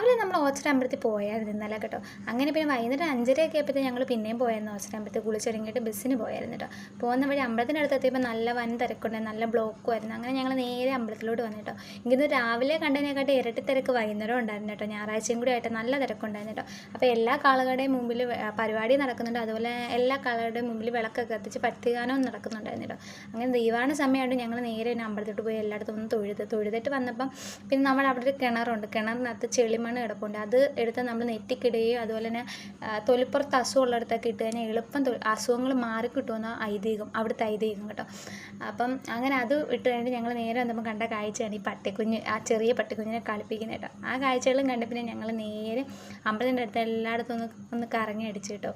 രാവിലെ നമ്മൾ ഓച്ചിറ അമ്പലത്തിൽ പോയായിരുന്നു ഇന്നലെ കേട്ടോ. അങ്ങനെ പിന്നെ വൈകുന്നേരം 5:30 ആയപ്പോഴത്തേക്ക് ഞങ്ങൾ പിന്നെയും പോയായിരുന്നു ഓച്ചിറ അമ്പലത്തിൽ. കുളിച്ചൊരുങ്ങിയിട്ട് ബസ്സിന് പോയായിരുന്നു കേട്ടോ. പോകുന്ന വഴി അമ്പലത്തിനടുത്ത് എത്തിയപ്പോൾ നല്ല വൻ തിരക്കുണ്ടായിരുന്നു, നല്ല ബ്ലോക്കുമായിരുന്നു. അങ്ങനെ ഞങ്ങൾ നേരെ അമ്പലത്തിലോട്ട് വന്നു കേട്ടോ. ഇങ്ങനെ രാവിലെ കണ്ടതിനെക്കാട്ടി ഇരട്ടി തിരക്ക് വൈകുന്നേരം ഉണ്ടായിരുന്നു കേട്ടോ. ഞായറാഴ്ചയും കൂടി ആയിട്ട് നല്ല തിരക്കുണ്ടായിരുന്നു കേട്ടോ. അപ്പോൾ എല്ലാ കാളുകളുടെയും മുമ്പിൽ പരിപാടി നടക്കുന്നുണ്ട്, അതുപോലെ എല്ലാ കാളുകളുടെയും മുമ്പിൽ വിളക്കൊക്കെ കത്തിച്ച് ഭക്തിഗാനവും നടക്കുന്നുണ്ടായിരുന്നു കേട്ടോ. അങ്ങനെ ദൈവാന സമയമായിട്ട് ഞങ്ങൾ നേരെ തന്നെ അമ്പലത്തോട്ട് പോയി എല്ലായിടത്തും ഒന്ന് തൊഴുതിട്ട് വന്നപ്പം പിന്നെ നമ്മുടെ അവിടെ ഒരു കിണറുണ്ട്. കിണറിനകത്ത് ചെളിമണ്ണ് കിടപ്പുണ്ട്. അത് എടുത്ത് നമ്മൾ നെറ്റിക്കിടുകയും അതുപോലെ തന്നെ തൊലിപ്പുറത്ത് അസുഖമുള്ളിടത്തൊക്കെ ഇട്ട് കഴിഞ്ഞാൽ എളുപ്പം അസുഖങ്ങൾ മാറിക്കിട്ടുമെന്ന ഐതിഹ്യം, അവിടുത്തെ ഐതിഹ്യം കേട്ടോ. അപ്പം അങ്ങനെ അത് ഇട്ട് കഴിഞ്ഞിട്ട് ഞങ്ങൾ നേരെ വന്നപ്പോൾ കണ്ട കാഴ്ചയാണ് ഈ പട്ടിക്കുഞ്ഞ്, ആ ചെറിയ പട്ടിക്കുഞ്ഞിനെ കളിപ്പിക്കുന്നത് കേട്ടോ. ആ കാഴ്ചകളും കണ്ട് പിന്നെ ഞങ്ങൾ നേരെ അമ്പലത്തിൻ്റെ അടുത്ത് എല്ലായിടത്തും ഒന്ന് കറങ്ങി അടിച്ചു കേട്ടോ.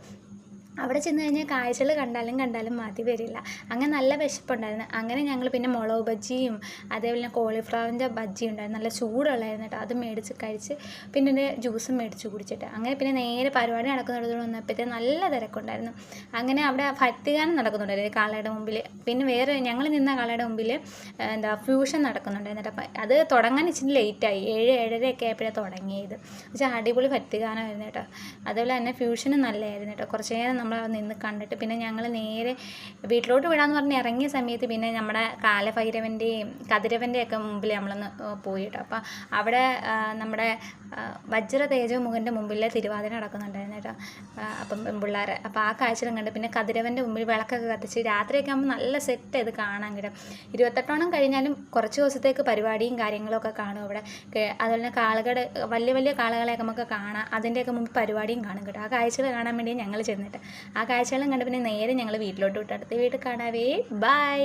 അവിടെ ചെന്ന് കഴിഞ്ഞാൽ കാഴ്ചകൾ കണ്ടാലും മതി വരില്ല, അങ്ങനെ നല്ല വിശപ്പുണ്ടായിരുന്നു. അങ്ങനെ ഞങ്ങൾ പിന്നെ മുളക് ബജ്ജിയും അതേപോലെ കോളിഫ്ലവറിൻ്റെ ബജ്ജി ഉണ്ടായിരുന്നു, നല്ല ചൂടുള്ളായിരുന്നു കേട്ടോ. അത് മേടിച്ച് കഴിച്ച് പിന്നെ ജ്യൂസും മേടിച്ച് കുടിച്ചിട്ട് അങ്ങനെ പിന്നെ നേരെ പരിപാടി നടക്കുന്നിടത്തോട് വന്നപ്പോഴത്തേക്ക് നല്ല തിരക്കുണ്ടായിരുന്നു. അങ്ങനെ അവിടെ ഭക്തിഗാനം നടക്കുന്നുണ്ടായിരുന്നു കാളയുടെ മുമ്പിൽ. പിന്നെ വേറെ ഞങ്ങൾ നിന്ന കാളയുടെ മുമ്പിൽ ഫ്യൂഷൻ നടക്കുന്നുണ്ടായിരുന്നു കേട്ടോ. അത് തുടങ്ങാൻ ഇച്ചിരി ലേറ്റായി, 7-7:30 ആയപ്പോഴാണ് തുടങ്ങിയത്. പക്ഷേ അടിപൊളി ഭക്തിഗാനമായിരുന്നു കേട്ടോ. അതുപോലെ തന്നെ ഫ്യൂഷനും നല്ലതായിരുന്നു കേട്ടോ. കുറച്ച് നേരം നമ്മൾ നിന്ന് കണ്ടിട്ട് പിന്നെ ഞങ്ങൾ നേരെ വീട്ടിലോട്ട് വിടാമെന്ന് പറഞ്ഞ് ഇറങ്ങിയ സമയത്ത് പിന്നെ നമ്മുടെ കാലഭൈരവൻ്റെയും കതിരവൻ്റെയൊക്കെ മുമ്പിൽ നമ്മളൊന്ന് പോയി കേട്ടോ. അപ്പോൾ അവിടെ നമ്മുടെ വജ്ര തേജോമുഖൻ്റെ മുമ്പിൽ തിരുവാതിര നടക്കുന്നുണ്ടായിരുന്നു കേട്ടോ. അപ്പം പിള്ളേർ അപ്പോൾ ആ കാഴ്ചകളും കണ്ട് പിന്നെ കതിരവൻ്റെ മുമ്പിൽ വിളക്കൊക്കെ കത്തിച്ച് രാത്രിയൊക്കെ ആകുമ്പോൾ നല്ല സെറ്റ് ചെയ്ത് കാണാൻ കേട്ടോ. 28 കഴിഞ്ഞാലും കുറച്ച് ദിവസത്തേക്ക് പരിപാടിയും കാര്യങ്ങളൊക്കെ കാണും അവിടെ. അതുപോലെ തന്നെ കാളുകളുടെ വലിയ കാളുകളെയൊക്കെ നമുക്ക് കാണാം, അതിൻ്റെയൊക്കെ മുമ്പ് പരിപാടിയും കാണും കേട്ടോ. ആ കാഴ്ചകൾ കാണാൻ വേണ്ടി ഞങ്ങൾ ചെന്നിട്ട് ആ കാഴ്ചകളും കണ്ട് പിന്നെ നേരെ ഞങ്ങൾ വീട്ടിലോട്ട് വിട്ടു. അടുത്ത വീട്ടിൽ കാണാവേ, ബൈ.